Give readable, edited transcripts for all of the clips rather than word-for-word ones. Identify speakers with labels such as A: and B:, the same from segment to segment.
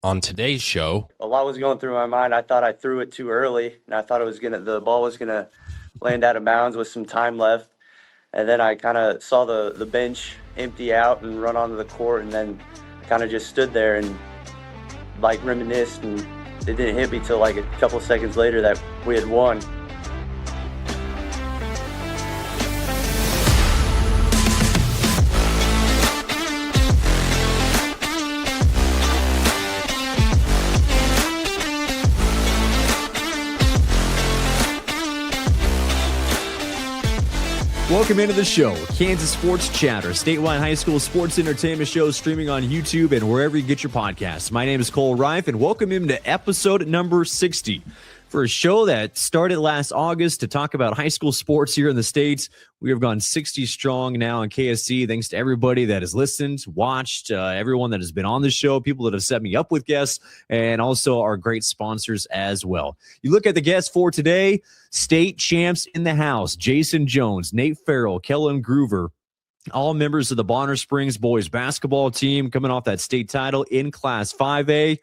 A: On today's show,
B: a lot was going through my mind. I thought I threw it too early, and I thought the ball was gonna land out of bounds with some time left. And then I kind of saw the bench empty out and run onto the court, and then kind of just stood there and like reminisced. And it didn't hit me till like a couple seconds later that we had won.
C: Welcome into the show, Kansas Sports Chatter, statewide high school sports entertainment show streaming on YouTube and wherever you get your podcasts. My name is Cole Reif, and welcome into episode number 60 for a show that started last August to talk about high school sports here in the States. We have gone 60 strong now in KSC. Thanks to everybody that has listened, watched, everyone that has been on the show, people that have set me up with guests, and also our great sponsors as well. You look at the guests for today, state champs in the house, Jason Jones, Nate Ferrell, Kelan Gruver, all members of the Bonner Springs boys basketball team coming off that state title in Class 5A.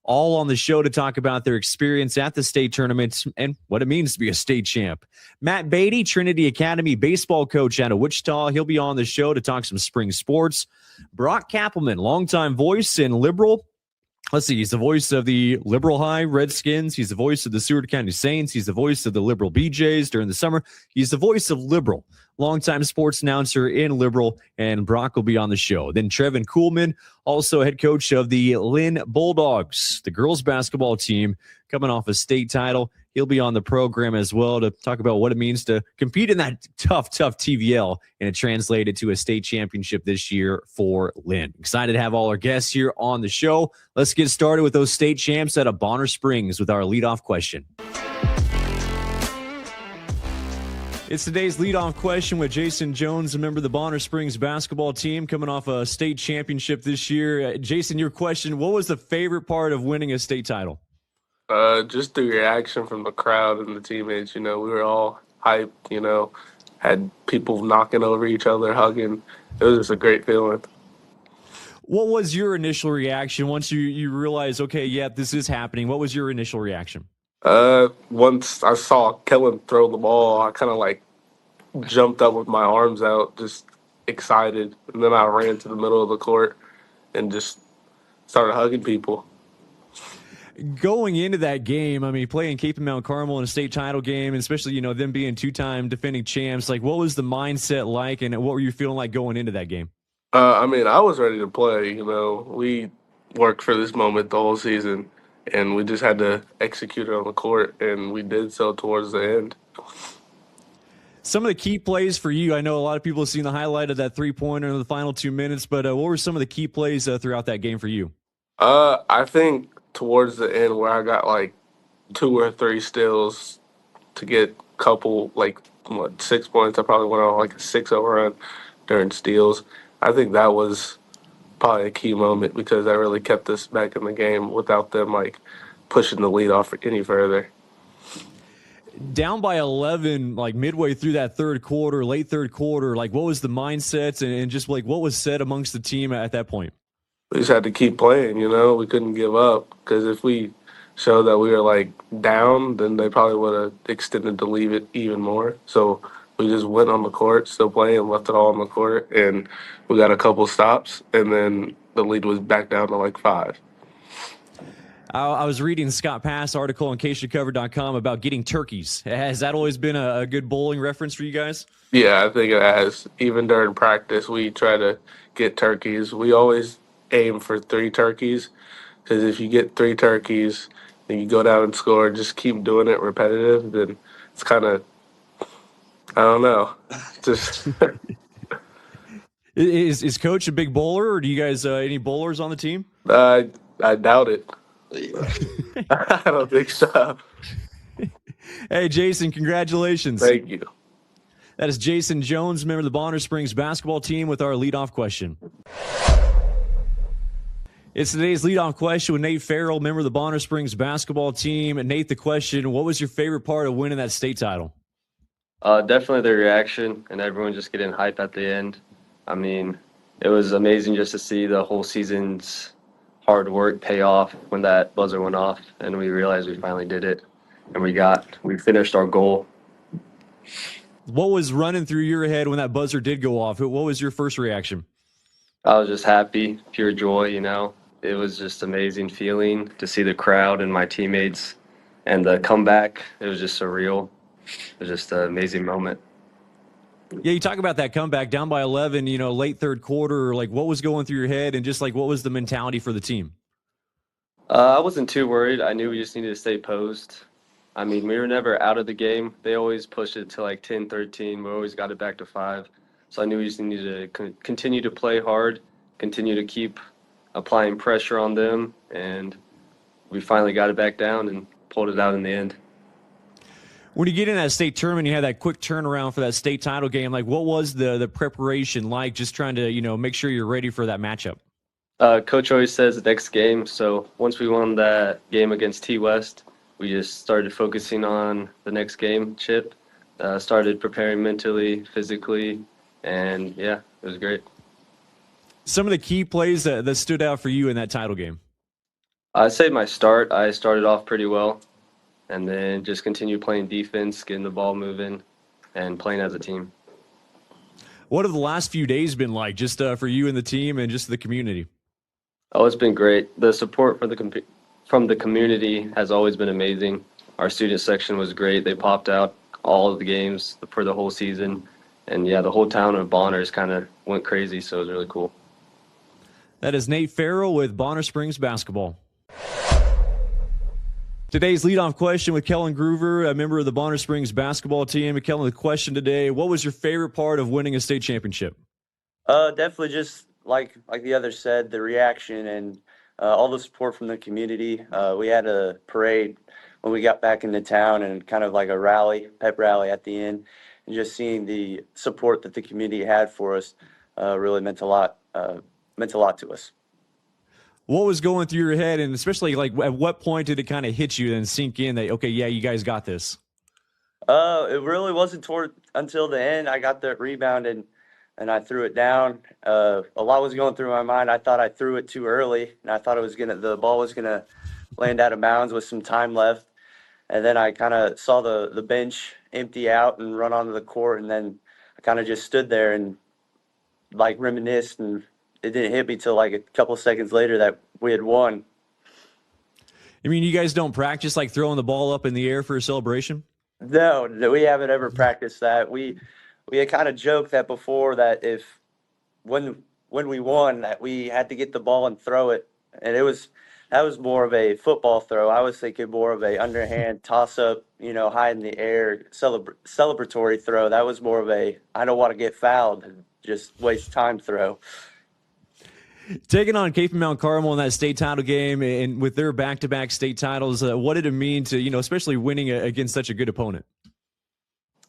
C: All on the show to talk about their experience at the state tournament and what it means to be a state champ. Matt Baty, Trinity Academy baseball coach out of Wichita. He'll be on the show to talk some spring sports. Brock Kappelmann, longtime voice in Liberal. Let's see, he's the voice of the Liberal High Redskins. He's the voice of the Seward County Saints. He's the voice of the Liberal BJs during the summer. He's the voice of Liberal, longtime sports announcer in Liberal, and Brock will be on the show. Then Trevor Kuhlman, also head coach of the Linn Bulldogs, the girls basketball team, coming off a state title. He'll be on the program as well to talk about what it means to compete in that tough TVL and it translated to a state championship this year for Linn. Excited to have all our guests here on the show. Let's get started with those state champs out of Bonner Springs with our leadoff question. It's today's leadoff question with Jason Jones, a member of the Bonner Springs basketball team, coming off a state championship this year. Jason, your question, what was the favorite part of winning a state title?
D: Just the reaction from the crowd and the teammates. We were all hyped, had people knocking over each other, hugging. It was just a great feeling.
C: What was your initial reaction once you realized, okay, yeah, this is happening? What was your initial reaction?
D: Once I saw Kelan throw the ball, I kind of jumped up with my arms out, just excited. And then I ran to the middle of the court and just started hugging people.
C: Going into that game, I mean, playing Kappelmann Carmel in a state title game, and especially, them being two-time defending champs, like what was the mindset like and what were you feeling like going into that game?
D: I was ready to play. We worked for this moment the whole season, and we just had to execute it on the court, and we did so towards the end.
C: Some of the key plays for you, I know a lot of people have seen the highlight of that three-pointer in the final 2 minutes, but what were some of the key plays throughout that game for you?
D: I think towards the end where I got like 2 or 3 steals to get a couple, 6 points. I probably went on like a 6-0 run during steals. I think that was probably a key moment because that really kept us back in the game without them pushing the lead off any further.
C: Down by 11, midway through that third quarter, late third quarter, what was the mindset and just what was said amongst the team at that point?
D: We just had to keep playing, we couldn't give up because if we showed that we were down, then they probably would have extended the lead even more. So we just went on the court, still playing, left it all on the court, and we got a couple stops, and then the lead was back down to 5.
C: I was reading Scott Pass' article on KSHCover.com about getting turkeys. Has that always been a good bowling reference for you guys?
D: Yeah, I think it has. Even during practice, we try to get turkeys. We always aim for 3 turkeys because if you get 3 turkeys and you go down and score, just keep doing it repetitive, then it's kind of, I don't know. Just
C: Is Coach a big bowler, or do you guys any bowlers on the team?
D: I doubt it. I don't think so.
C: Hey, Jason, congratulations.
D: Thank you.
C: That is Jason Jones, member of the Bonner Springs basketball team, with our leadoff question. It's today's leadoff question with Nate Ferrell, member of the Bonner Springs basketball team. And Nate, the question, what was your favorite part of winning that state title?
B: Definitely the reaction and everyone just getting hype at the end. I mean, it was amazing just to see the whole season's
A: hard work pay off when that buzzer went off, and we realized we finally did it, and we finished our goal.
C: What was running through your head when that buzzer did go off? What was your first reaction?
A: I was just happy, pure joy, you know. It was just amazing feeling to see the crowd and my teammates and the comeback. It was just surreal. It was just an amazing moment.
C: Yeah, you talk about that comeback down by 11, late third quarter. Like, what was going through your head, and just like what was the mentality for the team?
A: I wasn't too worried. I knew we just needed to stay posed. I mean, we were never out of the game. They always pushed it to like 10, 13. We always got it back to 5. So I knew we just needed to continue to play hard, continue to keep applying pressure on them, and we finally got it back down and pulled it out in the end.
C: When you get in that state tournament, you had that quick turnaround for that state title game. Like, what was the preparation like? Just trying to make sure you're ready for that matchup.
A: Coach always says the next game. So once we won that game against T West, we just started focusing on the next game, Chip. Started preparing mentally, physically, and yeah, it was great.
C: Some of the key plays that stood out for you in that title game.
A: I'd say I started off pretty well, and then just continued playing defense, getting the ball moving, and playing as a team.
C: What have the last few days been like, just for you and the team and just the community?
A: Oh, it's been great. The support from the community has always been amazing. Our student section was great. They popped out all of the games for the whole season. And yeah, the whole town of Bonners kind of went crazy, so it was really cool.
C: That is Nate Ferrell with Bonner Springs basketball. Today's leadoff question with Kelan Gruver, a member of the Bonner Springs basketball team. Kelan, the question today, what was your favorite part of winning a state championship?
B: Definitely just like the others said, the reaction and all the support from the community. We had a parade when we got back into town and kind of like a rally, pep rally at the end. And just seeing the support that the community had for us really meant a lot to us.
C: What was going through your head, and especially like at what point did it kind of hit you and sink in that, okay, yeah, you guys got this?
B: It really wasn't until the end. I got the rebound and I threw it down. A lot was going through my mind. I thought I threw it too early, and I thought the ball was gonna land out of bounds with some time left. And then I kind of saw the bench empty out and run onto the court, and then I kind of just stood there and like reminisced, and it didn't hit me till like a couple seconds later that we had won.
C: I mean, you guys don't practice like throwing the ball up in the air for a celebration?
B: No, we haven't ever practiced that. We had kind of joked that before, that when we won, that we had to get the ball and throw it, and that was more of a football throw. I was thinking more of a underhand toss up, high in the air celebratory throw. That was more of a I don't want to get fouled and just waste time throw.
C: Taking on Kappelmann Carmel in that state title game, and with their back-to-back state titles, what did it mean to, especially winning against such a good opponent?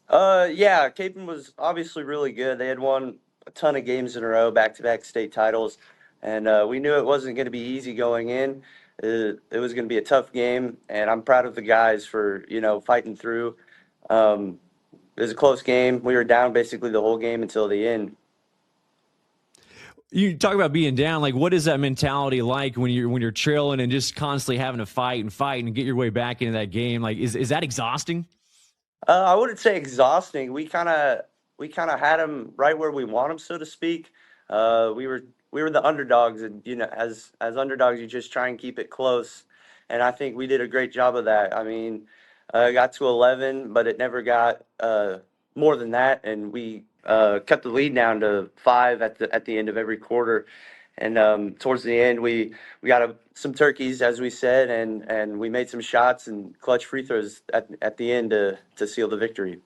B: Yeah, Kappelmann was obviously really good. They had won a ton of games in a row, back-to-back state titles, and we knew it wasn't going to be easy going in. It was going to be a tough game, and I'm proud of the guys for, fighting through. It was a close game. We were down basically the whole game until the end.
C: You talk about being down. Like, what is that mentality like when you're trailing and just constantly having to fight and get your way back into that game? Like, is that exhausting?
B: I wouldn't say exhausting. We kind of had them right where we want them, so to speak. We were the underdogs, and as underdogs, you just try and keep it close. And I think we did a great job of that. I mean, it got to 11, but it never got more than that, and we cut the lead down to 5 at the end of every quarter. And towards the end, we got some turkeys, as we said, and we made some shots and clutch free throws at the end to seal the victory.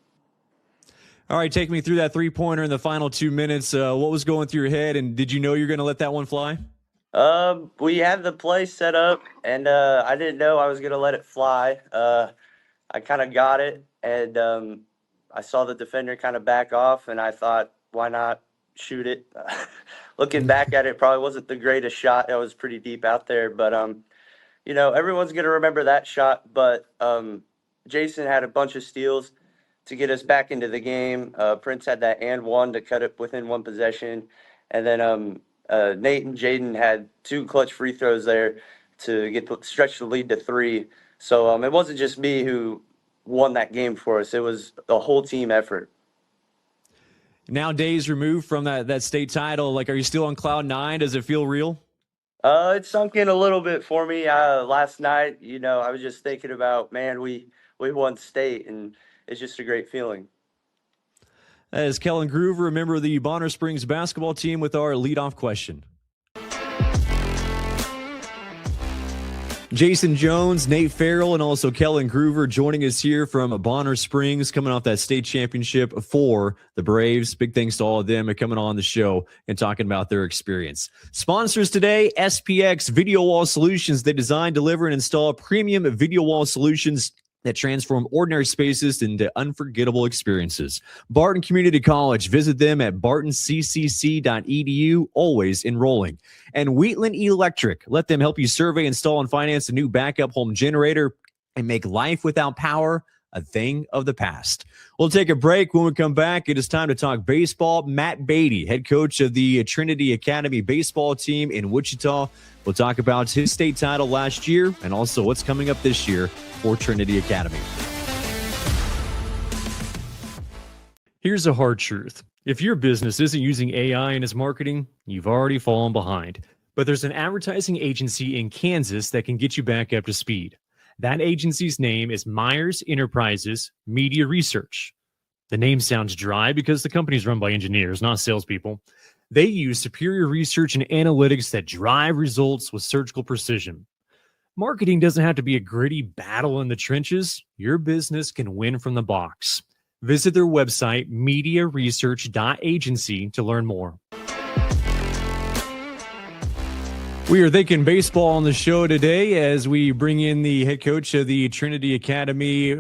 C: All right, take me through that three-pointer in the final 2 minutes. What was going through your head, and did you know you were going to let that one fly?
B: We had the play set up, and I didn't know I was going to let it fly. I kind of got it, and I saw the defender kind of back off, and I thought, why not shoot it? Looking back at it, probably wasn't the greatest shot. It was pretty deep out there, but everyone's going to remember that shot. But Jason had a bunch of steals to get us back into the game. Prince had that and one to cut it within one possession, and then Nate and Jaden had 2 clutch free throws there to stretch the lead to 3. So it wasn't just me who won that game for us. It was a whole team effort.
C: Now days removed from that state title, like, are you still on cloud 9? Does it feel real?
B: It sunk in a little bit for me last night. I was just thinking about, man, we won state, and it's just a great feeling.
C: As Kelan Gruver, a member of the Bonner Springs basketball team, with our leadoff question. Jason Jones, Nate Ferrell, and also Kelan Gruver joining us here from Bonner Springs, coming off that state championship for the Braves. Big thanks to all of them for coming on the show and talking about their experience. Sponsors today, SPX Video Wall Solutions. They design, deliver, and install premium video wall solutions that transform ordinary spaces into unforgettable experiences. Barton Community College. Visit them at bartoncccc.edu, always enrolling. And Wheatland Electric. Let them help you survey, install, and finance a new backup home generator and make life without power a thing of the past. We'll take a break. When we come back, it is time to talk baseball. Matt Baty, head coach of the Trinity Academy baseball team in Wichita. We'll talk about his state title last year and also what's coming up this year for Trinity Academy.
E: Here's a hard truth. If your business isn't using AI in its marketing, you've already fallen behind. But there's an advertising agency in Kansas that can get you back up to speed. That agency's name is Meyers Enterprises Media Research. The name sounds dry because the company's run by engineers, not salespeople. They use superior research and analytics that drive results with surgical precision. Marketing doesn't have to be a gritty battle in the trenches. Your business can win from the box. Visit their website, mediaresearch.agency, to learn more.
C: We are thinking baseball on the show today as we bring in the head coach of the Trinity Academy,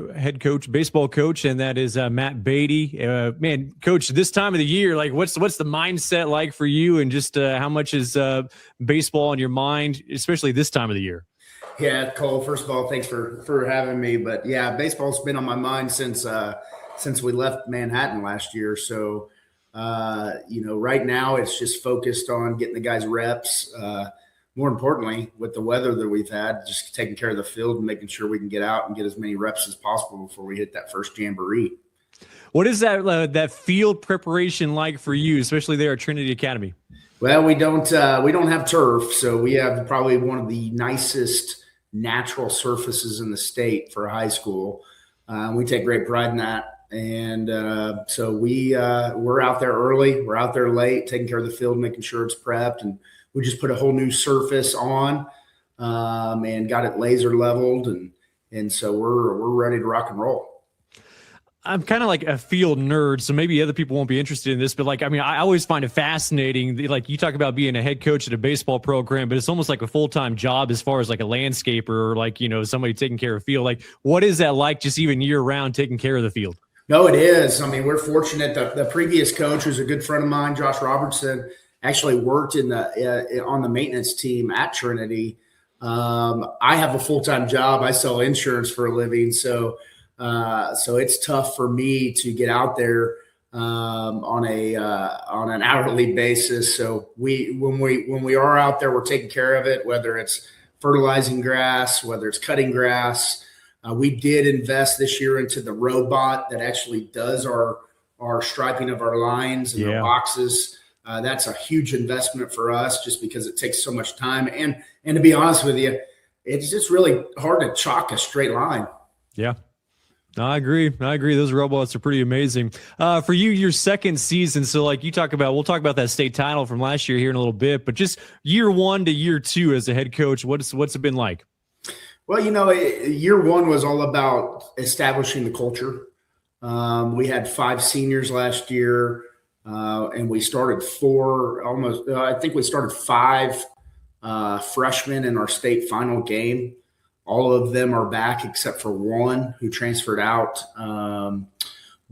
C: baseball coach, and that is Matt Baty. Man, coach, this time of the year, like, what's the mindset like for you, and just how much is baseball on your mind, especially this time of the year?
F: Yeah, Cole, first of all, thanks for having me. But yeah, baseball's been on my mind since we left Manhattan last year. So, right now it's just focused on getting the guys reps. More importantly, with the weather that we've had, just taking care of the field and making sure we can get out and get as many reps as possible before we hit that first jamboree.
C: What is that field preparation like for you, especially there at Trinity Academy?
F: Well, we don't have turf, so we have probably one of the nicest natural surfaces in the state for a high school. We take great pride in that. And so we're out there early, we're out there late, taking care of the field, making sure it's prepped. And we just put a whole new surface on and got it laser leveled. And so we're ready to rock and roll.
C: I'm kind of like a field nerd, so maybe other people won't be interested in this, but I always find it fascinating. Like, you talk about being a head coach at a baseball program, but it's almost like a full-time job as far as like a landscaper or somebody taking care of field. Like, what is that like, just even year round, taking care of the field?
F: No, it is. I mean, we're fortunate. The previous coach, who's a good friend of mine, Josh Robertson, actually worked on the maintenance team at Trinity. I have a full-time job. I sell insurance for a living, so it's tough for me to get out there on an hourly basis. So when we are out there, we're taking care of it, whether it's fertilizing grass, whether it's cutting grass. We did invest this year into the robot that actually does our striping of our lines and our boxes. That's a huge investment for us just because it takes so much time. And to be honest with you, it's just really hard to chalk a straight line.
C: Yeah. No, I agree. Those robots are pretty amazing. For you, your second season. So we'll talk about that state title from last year here in a little bit, but just year 1 to year 2 as a head coach, what's it been like?
F: Well, year 1 was all about establishing the culture. We had 5 seniors last year, and we started 5 freshmen in our state final game. All of them are back except for one who transferred out.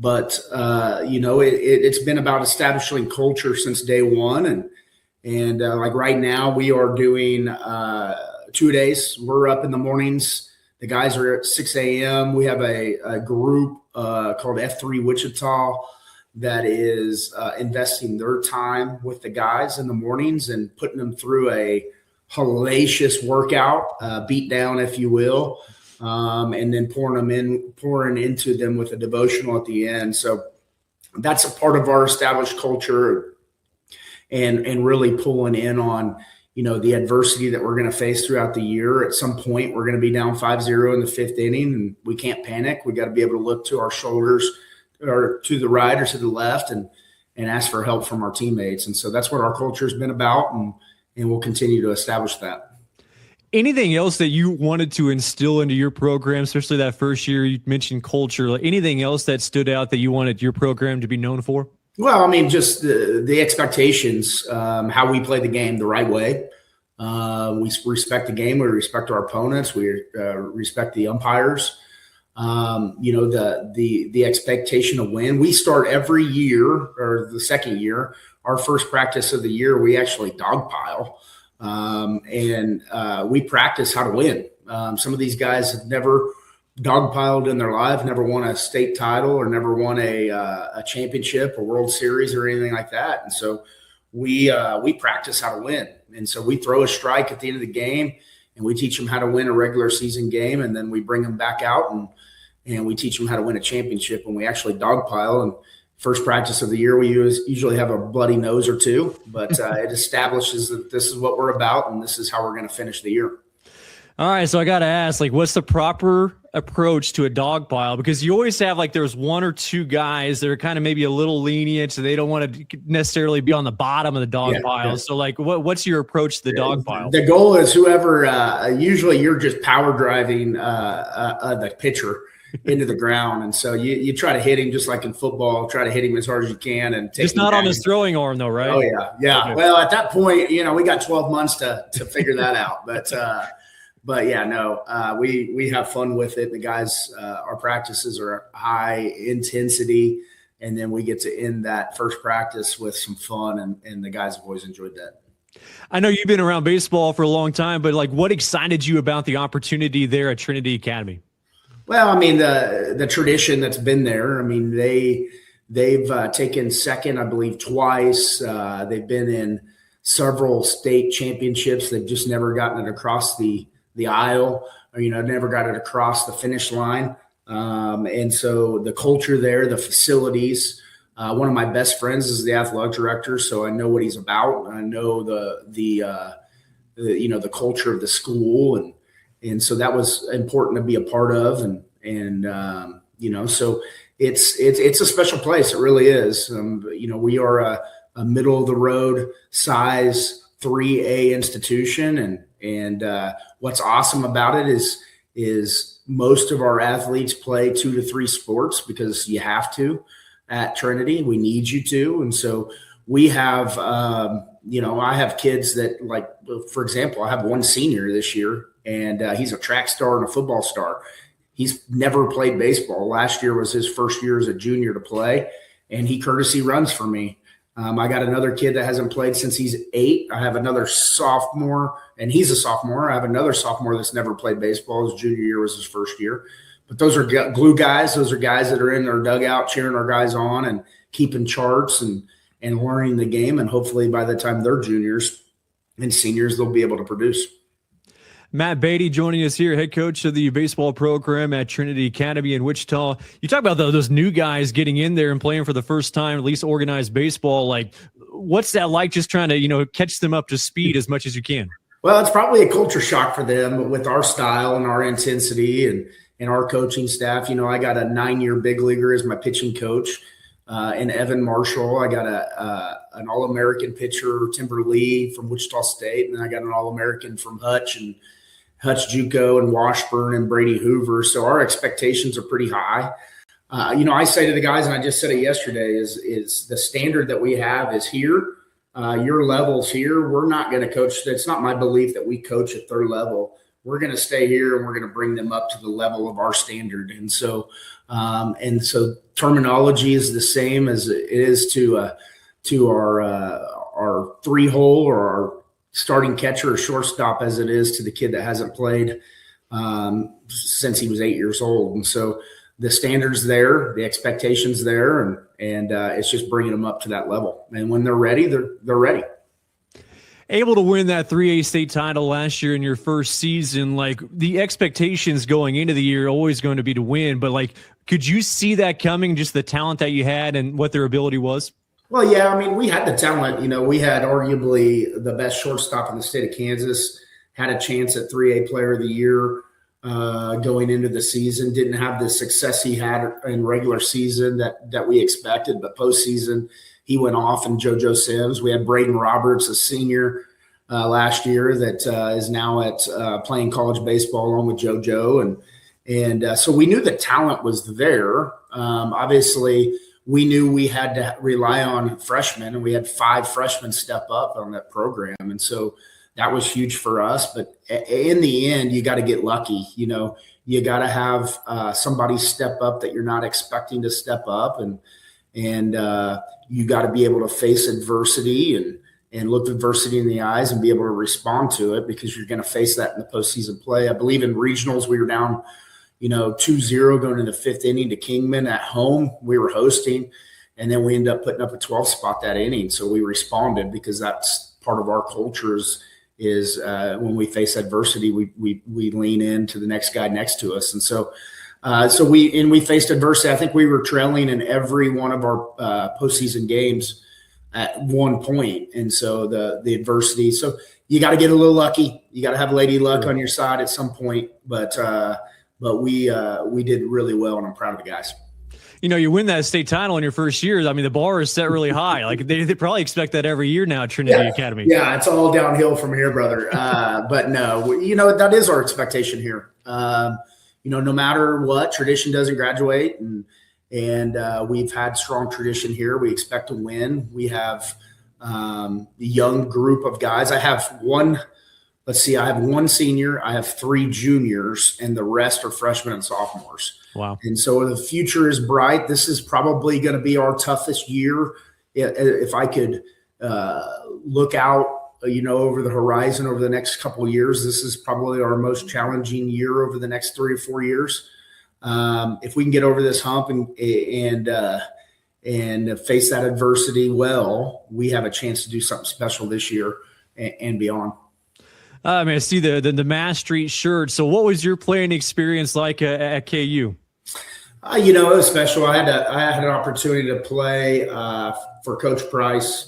F: It's been about establishing culture since day one. And like right now we are doing 2 days. We're up in the mornings. The guys are at 6 a.m. We have a group called F3 Wichita, that is investing their time with the guys in the mornings and putting them through a hellacious workout, beat down, if you will, and then pouring into them with a devotional at the end. So that's a part of our established culture, and really pulling in on, the adversity that we're going to face throughout the year. At some point, we're going to be down 5-0 in the 5th inning, and we can't panic. We got to be able to look to our shoulders or to the right or to the left and ask for help from our teammates. And so that's what our culture has been about, and we'll continue to establish that.
E: Anything else that you wanted to instill into your program, especially that first year? You mentioned culture. Like anything else that stood out that you wanted your program to be known for? Well,
F: I mean, just the expectations, how we play the game the right way. We respect the game. We respect our opponents. We respect the umpires. The expectation to win. We start every year, or the second year, our first practice of the year, we actually dogpile. We practice how to win. Some of these guys have never dogpiled in their life, never won a state title or never won a championship, a World Series or anything like that. And so we practice how to win. And so we throw a strike at the end of the game, and we teach them how to win a regular season game. And then we bring them back out and we teach them how to win a championship. And we actually dogpile. And first practice of the year, we usually have a bloody nose or two, but it establishes that this is what we're about and this is how we're going to finish the year.
E: All right, so I got to ask, what's the proper approach to a dog pile? Because you always have, there's one or two guys that are kind of maybe a little lenient, so they don't want to necessarily be on the bottom of the dog pile. Yeah. So, what's your approach to the dog pile?
F: The goal is whoever, usually you're just power driving the pitcher into the ground. And so you try to hit him just like in football, try to hit him as hard as you can. And take
E: just not on his throwing arm though, right?
F: Oh, yeah. Yeah. Okay. Well, at that point, we got 12 months to figure that out. But yeah, no, we have fun with it. The guys, our practices are high intensity, and then we get to end that first practice with some fun, and the guys have always enjoyed that.
E: I know you've been around baseball for a long time, but what excited you about the opportunity there at Trinity Academy?
F: Well, I mean, the tradition that's been there. I mean, they've taken second, I believe, twice. They've been in several state championships. They've just never gotten it across the aisle, or never got it across the finish line. And so the culture there, the facilities. One of my best friends is the athletic director, so I know what he's about. I know the culture of the school, and so that was important to be a part of, so it's a special place. It really is. We are a middle of the road size 3A institution, and what's awesome about it is most of our athletes play 2 to 3 sports because you have to at Trinity. We need you to, and so we have I have kids that, for example, I have one senior this year. And he's a track star and a football star. He's never played baseball. Last year was his first year as a junior to play, and he courtesy runs for me. I got another kid that hasn't played since he's 8. I have another sophomore, and he's a sophomore. I have another sophomore that's never played baseball. His junior year was his first year. But those are glue guys. Those are guys that are in their dugout cheering our guys on and keeping charts and learning the game. And hopefully by the time they're juniors and seniors, they'll be able to produce.
E: Matt Baty joining us here, head coach of the baseball program at Trinity Academy in Wichita. You talk about those new guys getting in there and playing for the first time, at least organized baseball. What's that like, just trying to, catch them up to speed as much as you can?
F: Well, it's probably a culture shock for them, but with our style and our intensity and our coaching staff. I got a 9-year big leaguer as my pitching coach, and Evan Marshall. I got an All-American pitcher, Timber Lee from Wichita State, and then I got an All-American from Hutch JUCO and Washburn and Brady Hoover. So our expectations are pretty high. I say to the guys, and I just said it yesterday, is the standard that we have is here. Your level's here. We're not going to coach. It's not my belief that we coach at their level. We're going to stay here and we're going to bring them up to the level of our standard. And so terminology is the same as it is to our 3-hole or our starting catcher or shortstop as it is to the kid that hasn't played since he was 8 years old. And so the standards there, the expectations there, and it's just bringing them up to that level. And when they're ready, they're ready.
E: Able to win that 3A state title last year in your first season, like the expectations going into the year always going to be to win, but like, could you see that coming, just the talent that you had and what their ability was?
F: Well, yeah, I mean, we had the talent. We had arguably the best shortstop in the state of Kansas, had a chance at 3A Player of the Year going into the season. Didn't have the success he had in regular season that we expected, but postseason he went off. And JoJo Sims. We had Braden Roberts, a senior last year that is now at playing college baseball along with JoJo, and so we knew the talent was there. Obviously, we knew we had to rely on freshmen, and we had 5 freshmen step up on that program, and so that was huge for us. But in the end, you got to get lucky. You got to have somebody step up that you're not expecting to step up, and you got to be able to face adversity and look adversity in the eyes and be able to respond to it, because you're going to face that in the postseason play. I believe in regionals we were down 2-0 going into the 5th inning to Kingman at home. We were hosting, and then we ended up putting up a 12 spot that inning. So we responded, because that's part of our culture is when we face adversity, we lean into the next guy next to us. And so we faced adversity. I think we were trailing in every one of our postseason games at one point. And so the adversity, so you got to get a little lucky. You got to have lady luck on your side at some point, but we did really well, and I'm proud of the guys.
E: You win that state title in your first year. I mean, the bar is set really high. Like they probably expect that every year now at Trinity Academy.
F: Yeah, it's all downhill from here, brother. But no, that is our expectation here. No matter what, tradition doesn't graduate, and we've had strong tradition here. We expect to win. We have the young group of guys. I have one senior, I have 3 juniors, and the rest are freshmen and sophomores.
E: Wow.
F: And so the future is bright. This is probably going to be our toughest year. If I could look out, over the horizon over the next couple of years, this is probably our most challenging year over the next 3 or 4 years. If we can get over this hump and face that adversity well, we have a chance to do something special this year and beyond.
E: I see the Mass Street shirt. So what was your playing experience like at KU?
F: It was special. I had an opportunity to play for Coach Price.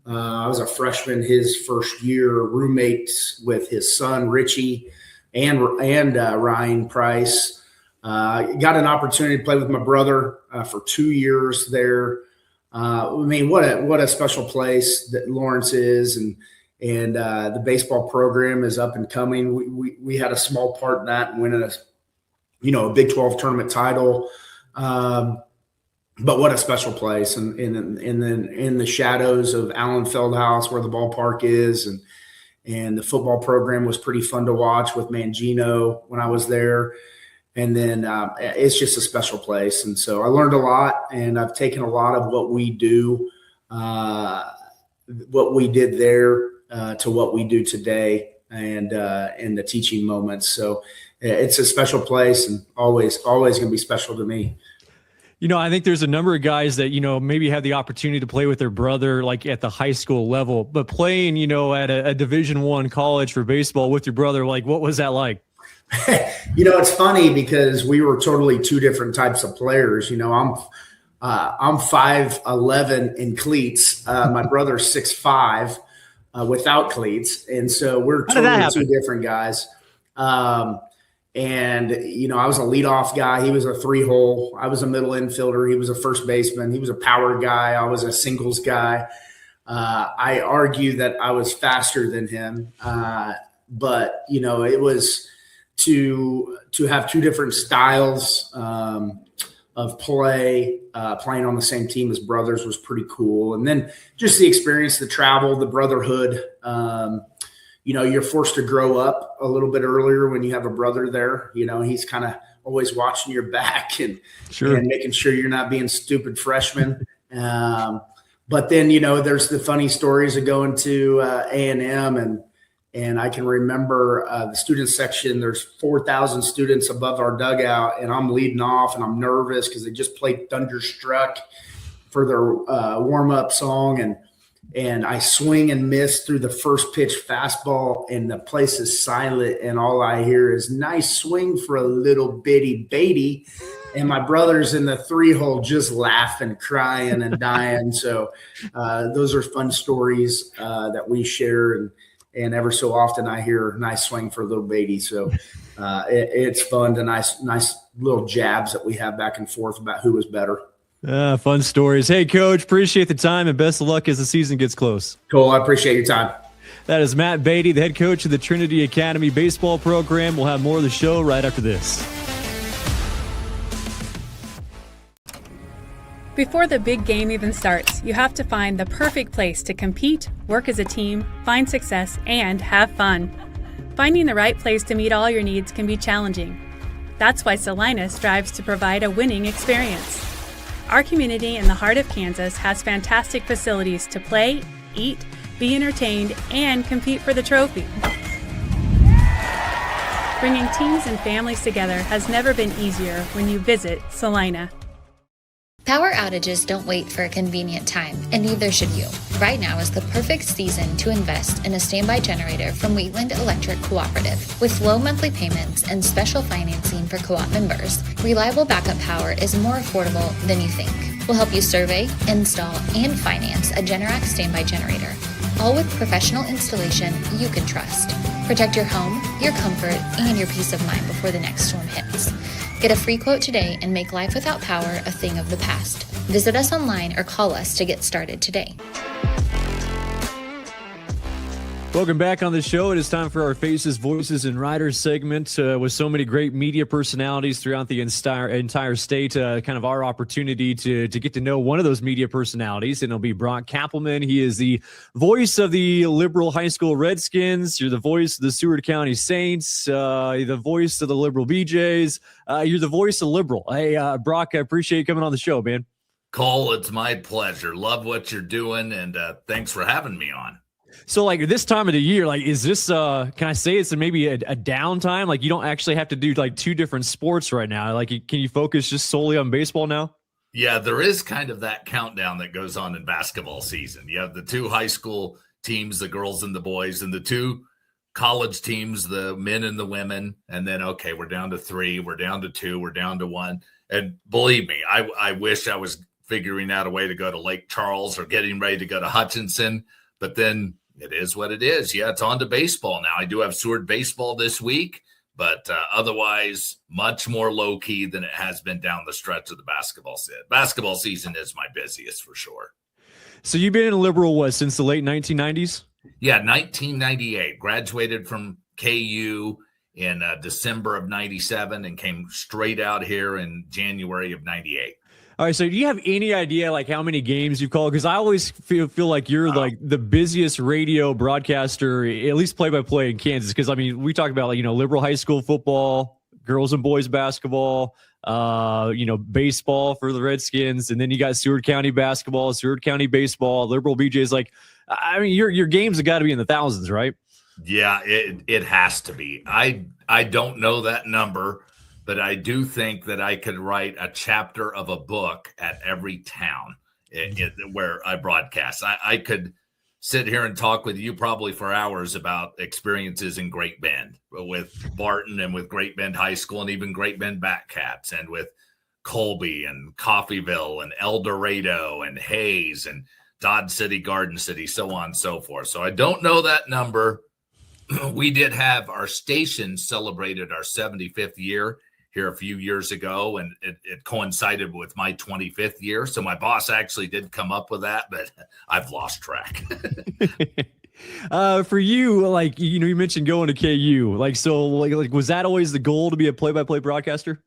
F: I was a freshman his first year, roommates with his son Richie and Ryan Price. Got an opportunity to play with my brother for 2 years there. What a special place that Lawrence is, and the baseball program is up and coming. We had a small part in that and winning a Big 12 tournament title. But what a special place. And then in the shadows of Allen Fieldhouse, where the ballpark is, and the football program was pretty fun to watch with Mangino when I was there. And then it's just a special place. And so I learned a lot, and I've taken a lot of what we do, what we did there, to what we do today, and the teaching moments. So it's a special place, and always going to be special to me.
E: I think there's a number of guys that, maybe have the opportunity to play with their brother, like at the high school level, but playing, at a Division I college for baseball with your brother, like, what was that like?
F: It's funny because we were totally 2 different types of players. I'm 5'11" in cleats. My brother's 6'5" without cleats. And so we're totally 2 different guys. And I was a leadoff guy. He was a 3-hole. I was a middle infielder. He was a first baseman. He was a power guy. I was a singles guy. I argue that I was faster than him. But it was to have 2 different styles of play, playing on the same team as brothers was pretty cool. And then just the experience, the travel, the brotherhood. You're forced to grow up a little bit earlier when you have a brother there. He's kind of always watching your back and making sure you're not being stupid freshmen. But then, there's the funny stories of going to A&M And I can remember the student section, there's 4,000 students above our dugout, and I'm leading off, and I'm nervous because they just played Thunderstruck for their warm-up song. And I swing and miss through the first pitch fastball, and the place is silent, and all I hear is nice swing for a little bitty Baty. And my brother's in the 3-hole just laughing, crying, and dying. So those are fun stories that we share. And ever so often I hear nice swing for a little Baty. So it's fun, the nice little jabs that we have back and forth about who was better.
C: Fun stories. Hey, Coach, appreciate the time and best of luck as the season gets close.
F: Cool. I appreciate your time.
C: That is Matt Baty, the head coach of the Trinity Academy baseball program. We'll have more of the show right after this.
G: Before the big game even starts, you have to find the perfect place to compete, work as a team, find success, and have fun. Finding the right place to meet all your needs can be challenging. That's why Salina strives to provide a winning experience. Our community in the heart of Kansas has fantastic facilities to play, eat, be entertained, and compete for the trophy. Bringing teams and families together has never been easier when you visit Salina.
H: Power outages don't wait for a convenient time, and neither should you. Right now is the perfect season to invest in a standby generator from Wheatland Electric Cooperative. With low monthly payments and special financing for co-op members, reliable backup power is more affordable than you think. We'll help you survey, install, and finance a Generac standby generator, all with professional installation you can trust. Protect your home, your comfort, and your peace of mind before the next storm hits. Get a free quote today and make life without power a thing of the past. Visit us online or call us to get started today.
C: Welcome back on the show. It is time for our Faces, Voices, and Riders segment with so many great media personalities throughout the entire state. Kind of our opportunity to get to know one of those media personalities, and it'll be Brock Kappelmann. He is the voice of the Liberal High School Redskins. You're the voice of the Seward County Saints. You're the voice of the Liberal BJs. You're the voice of Liberal. Hey, Brock, I appreciate you coming on the show, man.
I: Cole, it's my pleasure. Love what you're doing, and thanks for having me on.
C: So, like, this time of the year, like, is this, can I say it's maybe a downtime? Like, you don't actually have to do, like, two different sports right now. Like, can you focus just solely on baseball now?
I: Yeah, there is kind of that countdown that goes on in basketball season. You have the two high school teams, the girls and the boys, and the two college teams, the men and the women. And then, okay, we're down to 3, we're down to 2, we're down to 1. And believe me, I wish I was figuring out a way to go to Lake Charles or getting ready to go to Hutchinson. But then it is what it is. Yeah, it's on to baseball now. I do have Seward baseball this week, but otherwise much more low-key than it has been down the stretch of the basketball season. Basketball season is my busiest for sure.
C: So you've been in Liberal, since the late 1990s?
I: Yeah, 1998. Graduated from KU in December of 97 and came straight out here in January of 98.
C: All right, so do you have any idea, like, how many games you've called? Because I always feel like you're, like, the busiest radio broadcaster, at least play-by-play in Kansas. Because, I mean, we talk about, like, Liberal high school football, girls and boys basketball, baseball for the Redskins, and then you got Seward County basketball, Seward County baseball, Liberal BJs. Like, I mean, your games have got to be in the thousands, right?
I: Yeah, it has to be. I don't know that number, but I do think that I could write a chapter of a book at every town where I broadcast. I could sit here and talk with you probably for hours about experiences in Great Bend with Barton and with Great Bend High School and even Great Bend Batcats and with Colby and Coffeyville and El Dorado and Hayes and Dodge City, Garden City, so on and so forth. So I don't know that number. We did have our station celebrated our 75th year here a few years ago, and it coincided with my 25th year. So my boss actually did come up with that, but I've lost track.
C: For you, like, you mentioned going to KU. Like, so, like, was that always the goal to be a play-by-play broadcaster?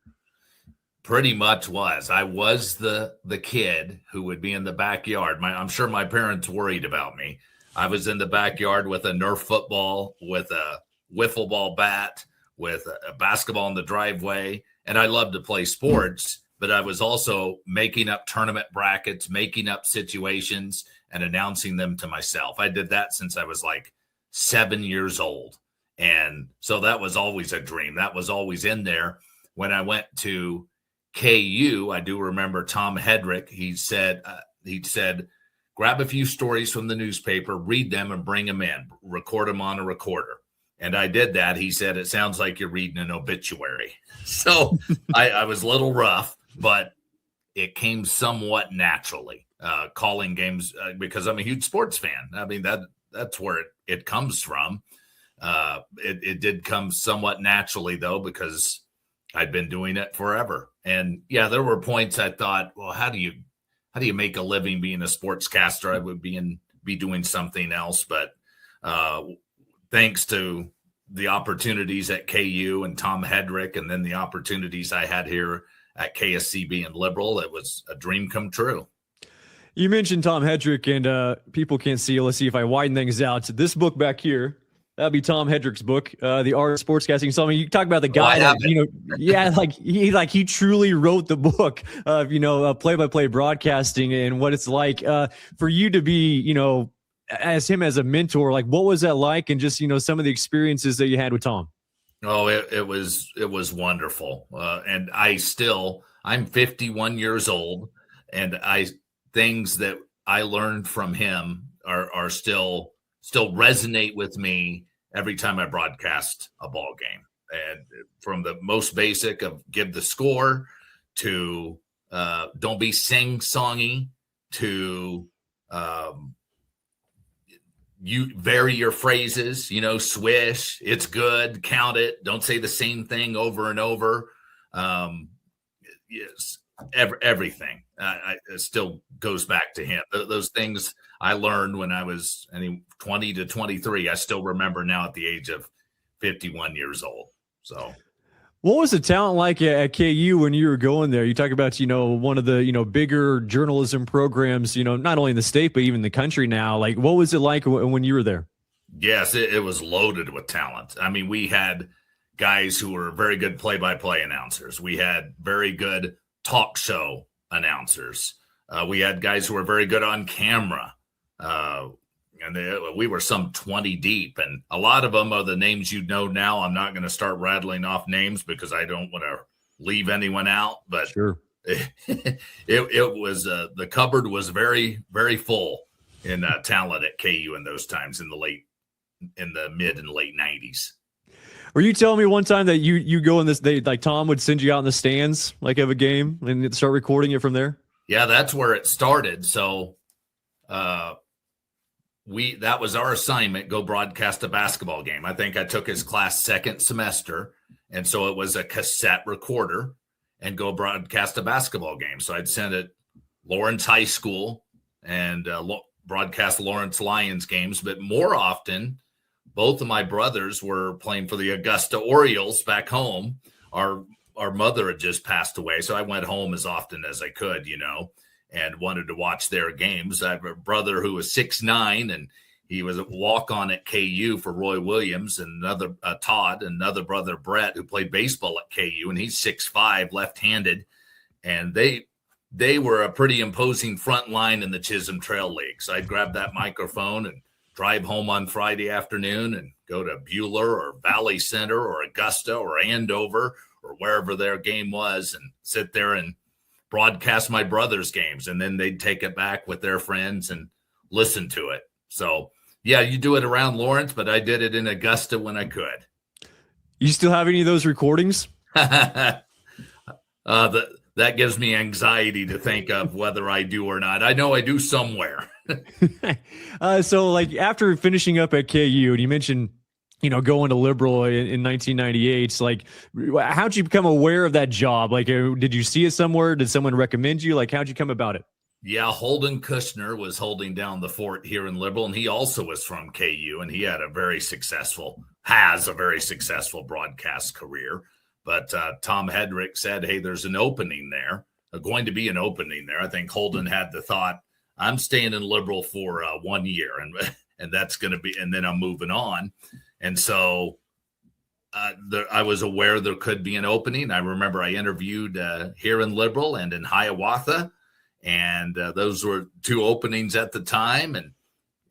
I: Pretty much was. I was the kid who would be in the backyard. I'm sure my parents worried about me. I was in the backyard with a Nerf football, with a wiffle ball bat, with a basketball in the driveway, and I loved to play sports, but I was also making up tournament brackets, making up situations, and announcing them to myself. I did that since I was like 7 years old. And so that was always a dream. That was always in there. When I went to KU, I do remember Tom Hedrick. He said, grab a few stories from the newspaper, read them, and bring them in. Record them on a recorder. And I did that. He said, it sounds like you're reading an obituary. So I was a little rough, but it came somewhat naturally, calling games because I'm a huge sports fan. I mean, that's where it comes from. It did come somewhat naturally, though, because I'd been doing it forever. And yeah, there were points I thought, well, how do you make a living being a sportscaster? I would be doing something else. But thanks to the opportunities at KU and Tom Hedrick, and then the opportunities I had here at KSCB and Liberal, it was a dream come true.
C: You mentioned Tom Hedrick, and people can't see. Let's see if I widen things out. So this book back here, that'd be Tom Hedrick's book, The Art of Sportscasting. So I mean, you talk about the guy that, he truly wrote the book of, play-by-play broadcasting and what it's like for you to be, as him as a mentor. Like, what was that like? And just, some of the experiences that you had with Tom.
I: Oh, it was wonderful. And I'm 51 years old, and things that I learned from him are still resonate with me every time I broadcast a ball game. And from the most basic of give the score to don't be sing-songy to you vary your phrases, swish, it's good, count it, don't say the same thing over and over. Yes, everything. It still goes back to him. Those things I learned when I was 20 to 23. I still remember now at the age of 51 years old. So,
C: what was the talent like at KU when you were going there? You talk about, one of the, bigger journalism programs, not only in the state, but even the country now. Like, what was it like when you were there?
I: Yes, it was loaded with talent. I mean, we had guys who were very good play-by-play announcers. We had very good talk show announcers. We had guys who were very good on camera. We were some 20 deep, and a lot of them are the names now. I'm not going to start rattling off names because I don't want to leave anyone out, but
C: sure.
I: It was the cupboard was very, very full in talent at KU in those times in the mid and late 90s.
C: Were you telling me one time that you go in like Tom would send you out in the stands like of a game and start recording it from there?
I: Yeah, that's where it started. So that was our assignment, go broadcast a basketball game. I think I took his class second semester, and so it was a cassette recorder and go broadcast a basketball game. So I'd send it Lawrence High School and broadcast Lawrence Lions games, but more often both of my brothers were playing for the Augusta Orioles back home. Our mother had just passed away, so I went home as often as I could, and wanted to watch their games. I have a brother who was 6'9", and he was a walk-on at KU for Roy Williams, and another Todd, another brother Brett, who played baseball at KU, and he's 6'5", left-handed, and they were a pretty imposing front line in the Chisholm Trail League. So I'd grab that microphone and drive home on Friday afternoon and go to Bueller or Valley Center or Augusta or Andover or wherever their game was and sit there and broadcast my brother's games. And then they'd take it back with their friends and listen to it. So, yeah, you do it around Lawrence, but I did it in Augusta when I could.
C: You still have any of those recordings?
I: That gives me anxiety to think of whether I do or not. I know I do somewhere.
C: So like after finishing up at KU, and you mentioned, going to Liberal in 1998, like how'd you become aware of that job? Like, did you see it somewhere? Did someone recommend you? Like, how'd you come about it?
I: Yeah, Holden Kushner was holding down the fort here in Liberal, and he also was from KU, and he had a very successful broadcast career. But Tom Hedrick said, hey, there's an opening there, going to be an opening there. I think Holden had the thought, I'm staying in Liberal for 1 year, and that's going to be, and then I'm moving on. And so I was aware there could be an opening. I remember I interviewed here in Liberal and in Hiawatha, and those were two openings at the time.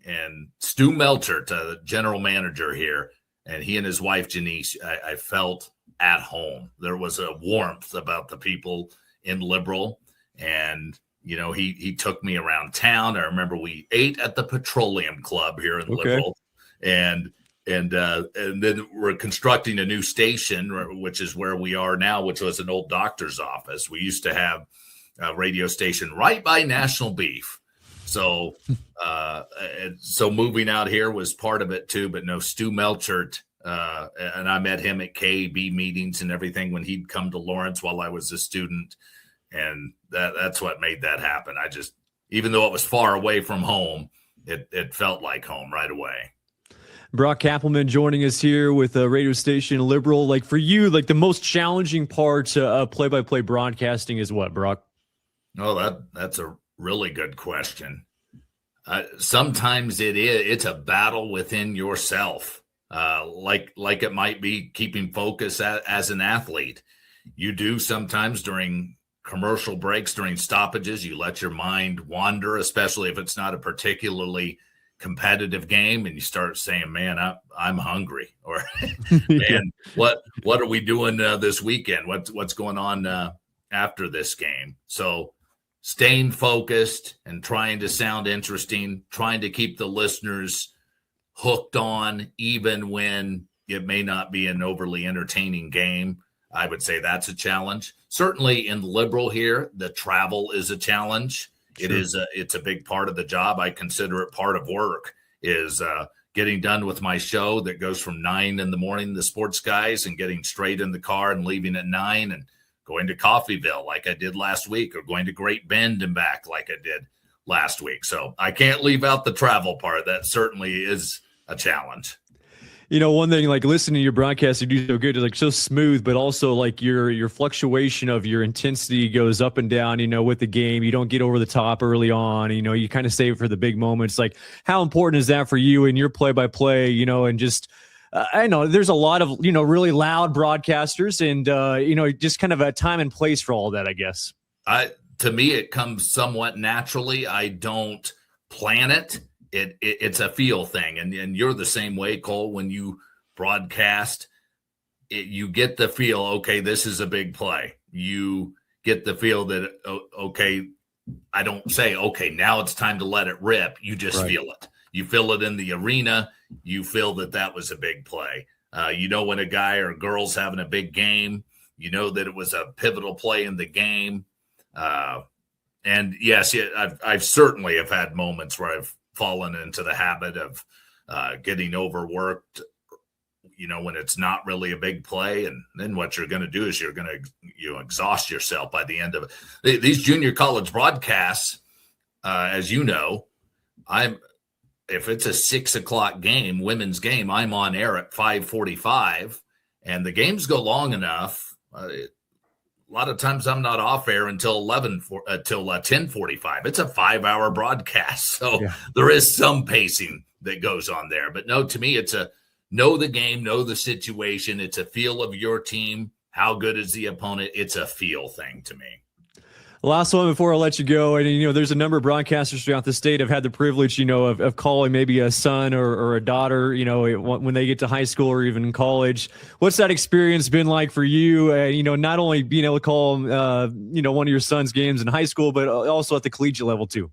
I: and Stu Melchert, the general manager here, and he and his wife Janice, I felt at home. There was a warmth about the people in Liberal, and he took me around town. I remember we ate at the Petroleum Club here in Liberal, and then we're constructing a new station, which is where we are now, which was an old doctor's office. We used to have a radio station right by National Beef. So so moving out here was part of it too, but no, Stu Melchert, and I met him at KAB meetings and everything when he'd come to Lawrence while I was a student. And that's what made that happen. Even though it was far away from home, it felt like home right away.
C: Brock Kappelmann joining us here with a radio station Liberal. Like for you, like the most challenging part of play-by-play broadcasting is what, Brock?
I: Oh, that's a really good question. Sometimes it's a battle within yourself. Like it might be keeping focus as an athlete. You do sometimes during commercial breaks, during stoppages, you let your mind wander, especially if it's not a particularly competitive game, and you start saying, man, I'm hungry, or man, what are we doing this weekend? What's going on after this game? So staying focused and trying to sound interesting, trying to keep the listeners hooked on, even when it may not be an overly entertaining game. I would say that's a challenge. Certainly in Liberal here, the travel is a challenge. Sure. It's a big part of the job. I consider it part of work, is getting done with my show that goes from 9 in the morning, the Sports Guys, and getting straight in the car and leaving at 9 and going to Coffeyville like I did last week, or going to Great Bend and back like I did last week. So I can't leave out the travel part. That certainly is a challenge.
C: One thing, like listening to your broadcast, you do so good, like so smooth, but also like your fluctuation of your intensity goes up and down, with the game. You don't get over the top early on, you kind of save it for the big moments. Like how important is that for you in your play-by-play, and just, I know there's a lot of, really loud broadcasters and, just kind of a time and place for all that, I guess.
I: To me, it comes somewhat naturally. I don't plan it. It's a feel thing, and you're the same way, Cole. When you broadcast, you get the feel, okay, this is a big play. You get the feel that, okay, I don't say, okay, now it's time to let it rip. You just feel it. You feel it in the arena. You feel that was a big play. When a guy or girl's having a big game, that it was a pivotal play in the game. And yes, I've certainly have had moments where I've fallen into the habit of getting overworked, when it's not really a big play. And then what you're going to do is you're going to exhaust yourself by the end of it. These junior college broadcasts, as you know, if it's a 6:00 game, women's game, I'm on air at 5:45, and the games go long enough. A lot of times I'm not off air until 10:45. It's a 5-hour broadcast. So there is some pacing that goes on there. But no, to me, it's a know the game, know the situation. It's a feel of your team. How good is the opponent? It's a feel thing to me.
C: Last one before I let you go. And, there's a number of broadcasters throughout the state have had the privilege, of calling maybe a son or a daughter, when they get to high school or even college. What's that experience been like for you? Not only being able to call, one of your son's games in high school, but also at the collegiate level too.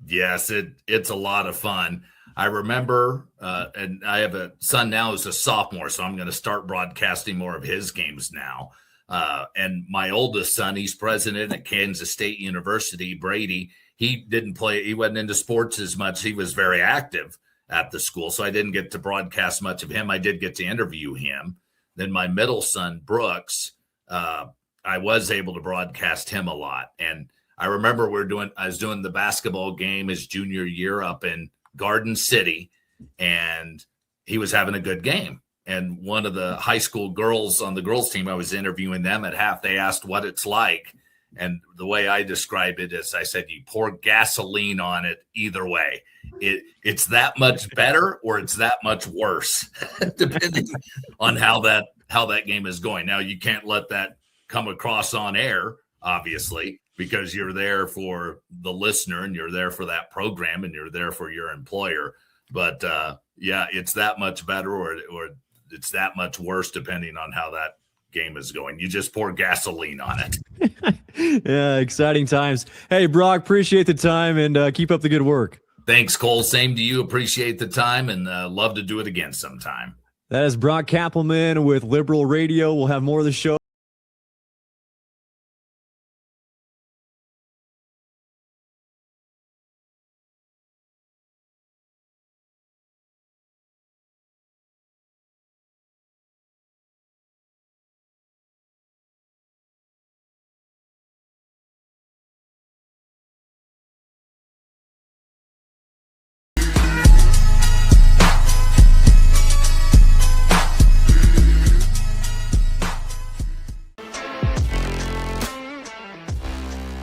I: Yes, it's a lot of fun. I remember, and I have a son now who's a sophomore, so I'm going to start broadcasting more of his games now. And my oldest son, he's president at Kansas State University, Brady. He didn't play. He wasn't into sports as much. He was very active at the school, so I didn't get to broadcast much of him. I did get to interview him. Then my middle son, Brooks, I was able to broadcast him a lot. And I remember I was doing the basketball game his junior year up in Garden City, and he was having a good game. And one of the high school girls on the girls team, I was interviewing them at half. They asked what it's like. And the way I described it is I said, you pour gasoline on it either way. It's that much better or it's that much worse, depending on how that game is going. Now, you can't let that come across on air, obviously, because you're there for the listener and you're there for that program and you're there for your employer. But yeah, it's that much better or it's that much worse depending on how that game is going. You just pour gasoline on it.
E: Yeah, exciting times. Hey, Brock, appreciate the time and keep up the good work.
I: Thanks, Cole. Same to you. Appreciate the time and love to do it again sometime.
E: That is Brock Kappelmann with Liberal Radio. We'll have more of the show.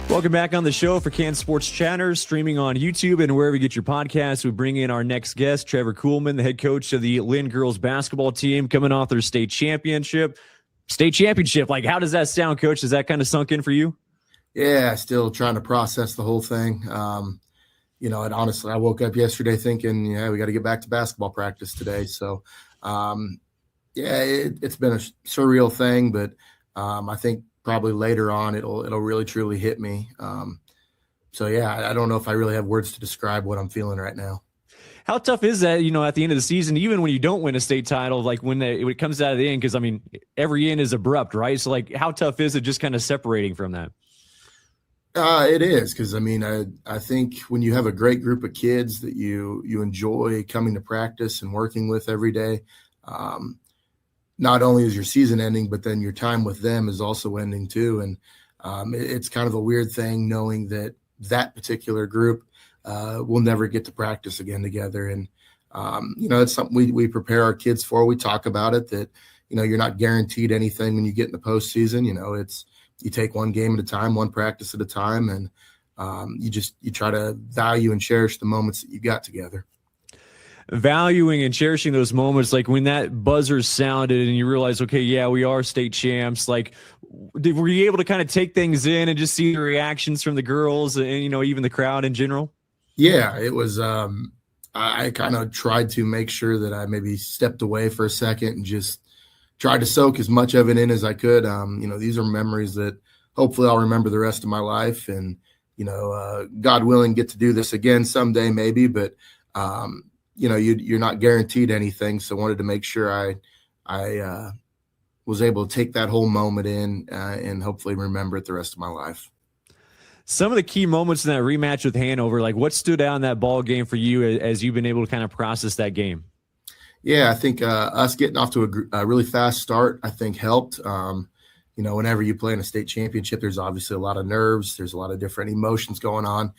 E: Welcome back on the show for Kansas Sports Chatter, streaming on YouTube and wherever you get your podcasts. We bring in our next guest, Trevor Kuhlman, the head coach of the Linn girls basketball team, coming off their state championship. Like, how does that sound, Coach? Has that kind of sunk in for you?
J: Yeah, still trying to process the whole thing. And honestly, I woke up yesterday thinking, yeah, we got to get back to basketball practice today. So, it's been a surreal thing, but I think probably later on it'll really truly hit me. I don't know if I really have words to describe what I'm feeling right now.
E: How tough is that, at the end of the season, even when you don't win a state title, like when it comes out of the end, because, every end is abrupt, right? So, how tough is it just kind of separating from that?
J: It is because, I think when you have a great group of kids that you enjoy coming to practice and working with every day, not only is your season ending, but then your time with them is also ending too. And it's kind of a weird thing knowing that particular group will never get to practice again together. And, it's something we prepare our kids for. We talk about it that, you're not guaranteed anything when you get in the postseason. You take one game at a time, one practice at a time. And you try to value and cherish the moments that you got together.
E: Valuing and cherishing those moments, like when that buzzer sounded and you realize, okay, yeah, we are state champs. Like, were you able to kind of take things in and just see the reactions from the girls and, even the crowd in general?
J: Yeah, it was, I kind of tried to make sure that I maybe stepped away for a second and just tried to soak as much of it in as I could. These are memories that hopefully I'll remember the rest of my life and, God willing, get to do this again someday, maybe, but, you're not guaranteed anything. So I wanted to make sure I was able to take that whole moment in and hopefully remember it the rest of my life.
E: Some of the key moments in that rematch with Hanover, like what stood out in that ball game for you as you've been able to kind of process that game?
J: Yeah, I think us getting off to a really fast start, I think helped. Whenever you play in a state championship, there's obviously a lot of nerves. There's a lot of different emotions going on.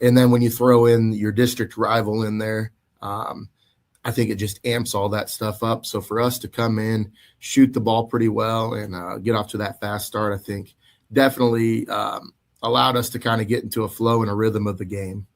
J: And then when you throw in your district rival in there, I think it just amps all that stuff up. So for us to come in, shoot the ball pretty well, and get off to that fast start, I think definitely allowed us to kind of get into a flow and a rhythm of the game.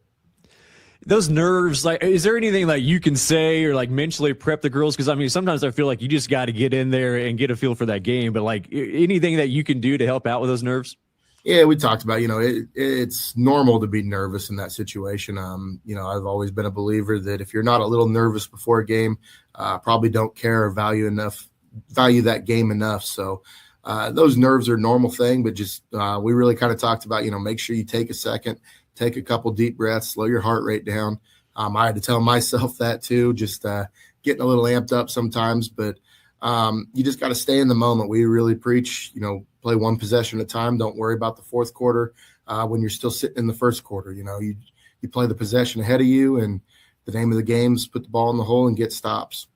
E: Those nerves, like, is there anything like you can say or like mentally prep the girls? Because sometimes I feel like you just got to get in there and get a feel for that game. But like anything that you can do to help out with those nerves?
J: Yeah, we talked about, it's normal to be nervous in that situation. I've always been a believer that if you're not a little nervous before a game, probably don't care or value that game enough. So those nerves are a normal thing, but just we really kind of talked about, make sure you take a second, take a couple deep breaths, slow your heart rate down. I had to tell myself that too, just getting a little amped up sometimes, but you just got to stay in the moment. We really preach, play one possession at a time. Don't worry about the fourth quarter when you're still sitting in the first quarter. You play the possession ahead of you, and the name of the game is put the ball in the hole and get stops.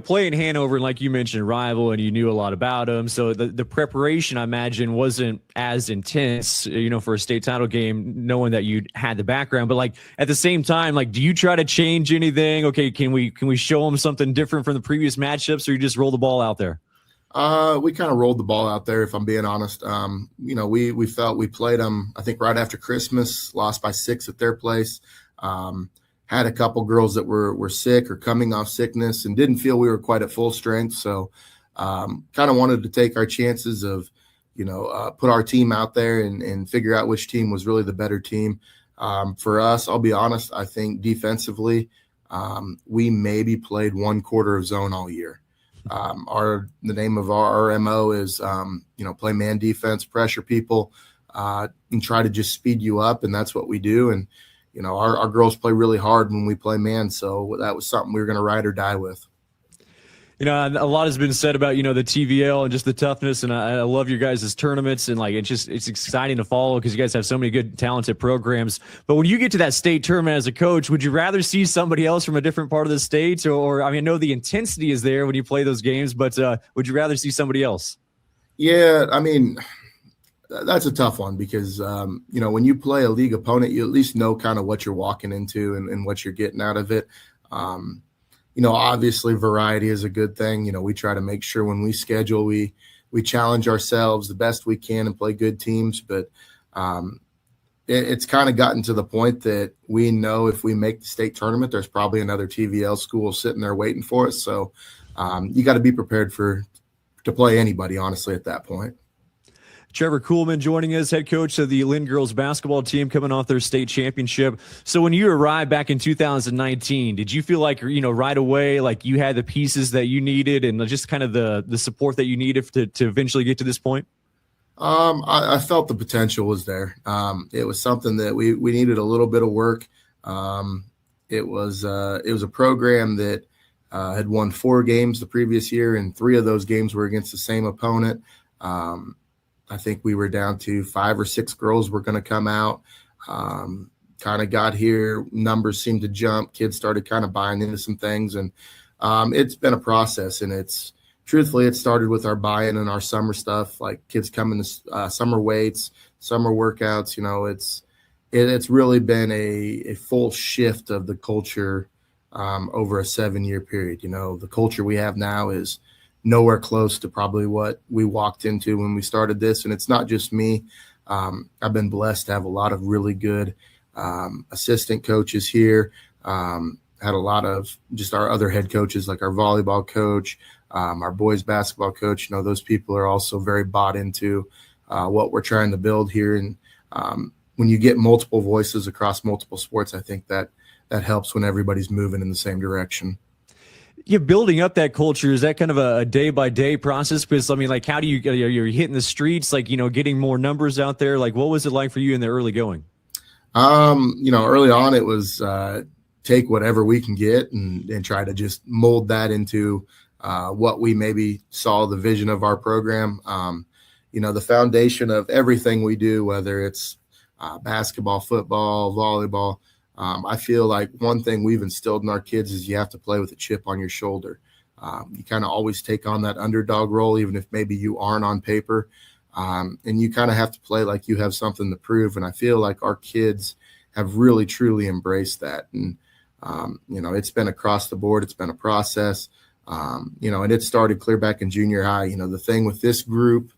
E: Playing Hanover, and like you mentioned, rival, and you knew a lot about them. So the preparation, I imagine, wasn't as intense, for a state title game, knowing that you had the background. But like at the same time, like, do you try to change anything? Okay, can we show them something different from the previous matchups, or you just roll the ball out there?
J: We kind of rolled the ball out there, if I'm being honest. We felt we played them, I think, right after Christmas, lost by 6 at their place. Had a couple girls that were sick or coming off sickness and didn't feel we were quite at full strength. So kind of wanted to take our chances of, put our team out there and figure out which team was really the better team. For us, I'll be honest, I think defensively, we maybe played 1/4 of zone all year. The name of our MO is, play man defense, pressure people, and try to just speed you up. And that's what we do. And, our girls play really hard when we play man. So that was something we were going to ride or die with.
C: A lot has been said about, the TVL and just the toughness. And I love your guys' tournaments. And it's exciting to follow because you guys have so many good, talented programs. But when you get to that state tournament as a coach, would you rather see somebody else from a different part of the state? Or I know the intensity is there when you play those games, but would you rather see somebody else?
J: Yeah, that's a tough one because, when you play a league opponent, you at least know kind of what you're walking into and what you're getting out of it. Obviously variety is a good thing. We try to make sure when we schedule, we challenge ourselves the best we can and play good teams. But it's kind of gotten to the point that we know if we make the state tournament, there's probably another TVL school sitting there waiting for us. So you got to be prepared to play anybody, honestly, at that point.
C: Trevor Kuhlman joining us, head coach of the Linn girls basketball team coming off their state championship. So when you arrived back in 2019, did you feel like, right away, like you had the pieces that you needed and just kind of the support that you needed to eventually get to this point?
J: I felt the potential was there. It was something that we needed a little bit of work. It was a program that had won 4 games the previous year, and 3 of those games were against the same opponent. I think we were down to 5 or 6 girls were going to come out. Kind of got here, numbers seemed to jump. Kids started kind of buying into some things, and it's been a process. And truthfully, it started with our buy-in and our summer stuff, like kids coming to summer weights, summer workouts. It's really been a full shift of the culture over a 7-year period. The culture we have now is nowhere close to probably what we walked into when we started this. And it's not just me. I've been blessed to have a lot of really good assistant coaches here. Had a lot of just our other head coaches, like our volleyball coach, our boys basketball coach. Those people are also very bought into what we're trying to build here. And when you get multiple voices across multiple sports, I think that helps when everybody's moving in the same direction.
C: Yeah, building up that culture, is that kind of a day-by-day process? Because, how do you're hitting the streets, getting more numbers out there? What was it like for you in the early going?
J: Early on it was take whatever we can get and try to just mold that into what we maybe saw the vision of our program. The foundation of everything we do, whether it's basketball, football, volleyball, I feel like one thing we've instilled in our kids is you have to play with a chip on your shoulder. You kind of always take on that underdog role, even if maybe you aren't on paper. And you kind of have to play like you have something to prove. And I feel like our kids have really, truly embraced that. And, it's been across the board. It's been a process, and it started clear back in junior high. The thing with this group,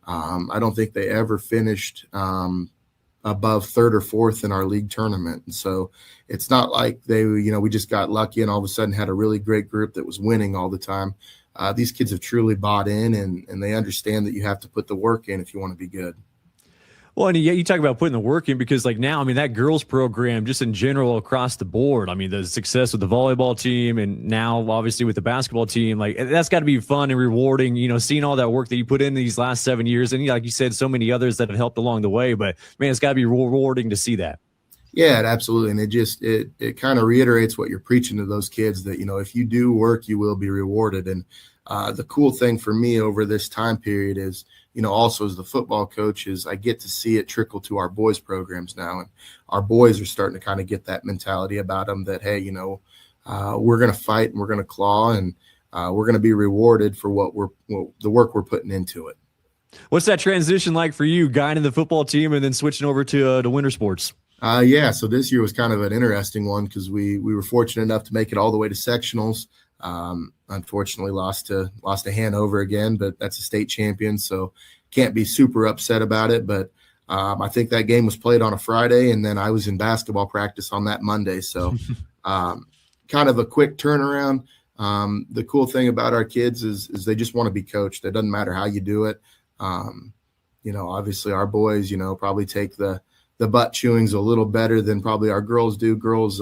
J: I don't think they ever finished above 3rd or 4th in our league tournament. And so it's not like we just got lucky and all of a sudden had a really great group that was winning all the time. These kids have truly bought in and they understand that you have to put the work in if you want to be good.
C: Well, and you talk about putting the work in because now, that girls program just in general across the board, the success with the volleyball team and now obviously with the basketball team, that's got to be fun and rewarding, seeing all that work that you put in these last 7 years. And like you said, so many others that have helped along the way, but man, it's got to be rewarding to see that.
J: Yeah, absolutely. And it kind of reiterates what you're preaching to those kids that, if you do work, you will be rewarded. And the cool thing for me over this time period is, also as the football coach is I get to see it trickle to our boys programs now. And our boys are starting to kind of get that mentality about them that, hey, we're going to fight and we're going to claw and we're going to be rewarded for the work we're putting into it.
C: What's that transition like for you, guiding the football team and then switching over to winter sports?
J: So this year was kind of an interesting one because we were fortunate enough to make it all the way to sectionals. Unfortunately lost to Hanover again, but that's a state champion, so can't be super upset about it. But I think that game was played on a Friday, and then I was in basketball practice on that Monday. So kind of a quick turnaround. The cool thing about our kids is they just want to be coached. It doesn't matter how you do it. Obviously our boys, probably take the butt chewings a little better than probably our girls do. Girls,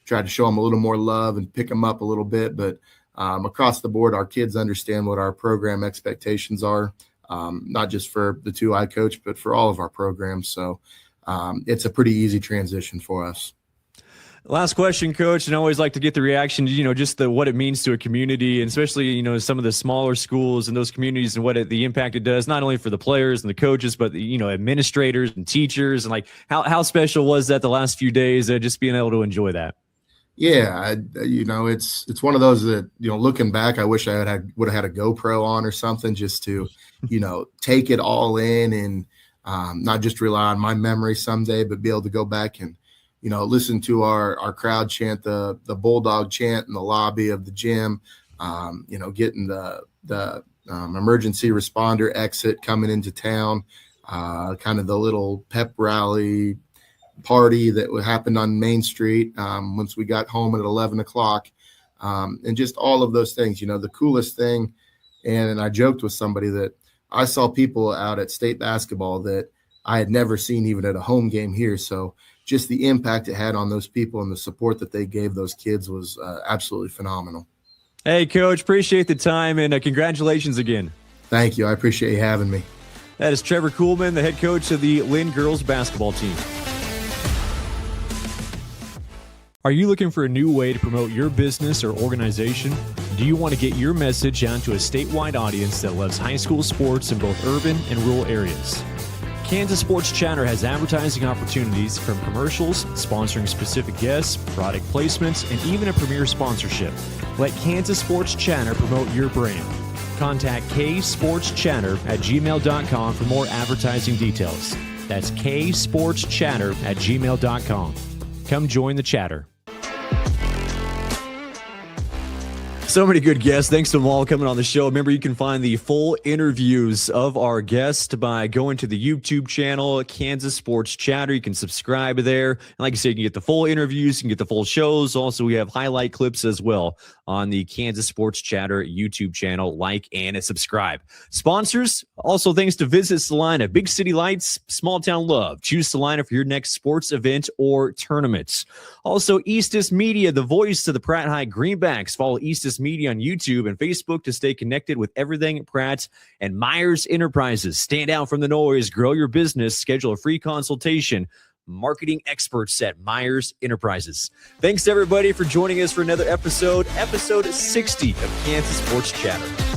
J: tried to show them a little more love and pick them up a little bit. But across the board, our kids understand what our program expectations are, not just for the 2 I coach, but for all of our programs. So it's a pretty easy transition for us.
C: Last question, Coach, and I always like to get the reaction to, just what it means to a community, and especially, some of the smaller schools and those communities and the impact it does, not only for the players and the coaches, but, administrators and teachers, and like how special was that the last few days, just being able to enjoy that?
J: Yeah, it's one of those that, looking back, I wish I would have had a GoPro on or something just to, take it all in and not just rely on my memory someday, but be able to go back and, listen to our crowd chant the Bulldog chant in the lobby of the gym, getting the emergency responder exit coming into town, kind of the little pep rally party that happened on Main Street once we got home at 11 o'clock, and just all of those things. The coolest thing, and I joked with somebody that I saw people out at state basketball that I had never seen even at a home game here. So just the impact it had on those people and the support that they gave those kids was absolutely phenomenal.
C: Hey, Coach, appreciate the time, and congratulations again.
J: Thank you. I appreciate you having me.
C: That is Trevor Kuhlman, the head coach of the Linn girls basketball team. Are you looking for a new way to promote your business or organization? Do you want to get your message out to a statewide audience that loves high school sports in both urban and rural areas? Kansas Sports Chatter has advertising opportunities from commercials, sponsoring specific guests, product placements, and even a premier sponsorship. Let Kansas Sports Chatter promote your brand. Contact ksportschatter@gmail.com for more advertising details. That's ksportschatter@gmail.com. Come join the chatter. So many good guests. Thanks to them all coming on the show. Remember, you can find the full interviews of our guests by going to the YouTube channel, Kansas Sports Chatter. You can subscribe there. And like I said, you can get the full interviews, you can get the full shows. Also, we have highlight clips as well on the Kansas Sports Chatter YouTube channel. Like and subscribe. Sponsors, also thanks to Visit Salina. Big City Lights, Small Town Love. Choose Salina for your next sports event or tournaments. Also, Eastus Media, the voice of the Pratt High Greenbacks. Follow Eastus Media on YouTube and Facebook to stay connected with everything Pratt. And Meyers Enterprises. Stand out from the noise, grow your business, schedule a free consultation. Marketing experts at Meyers Enterprises. Thanks everybody for joining us for another episode 60 of Kansas Sports Chatter.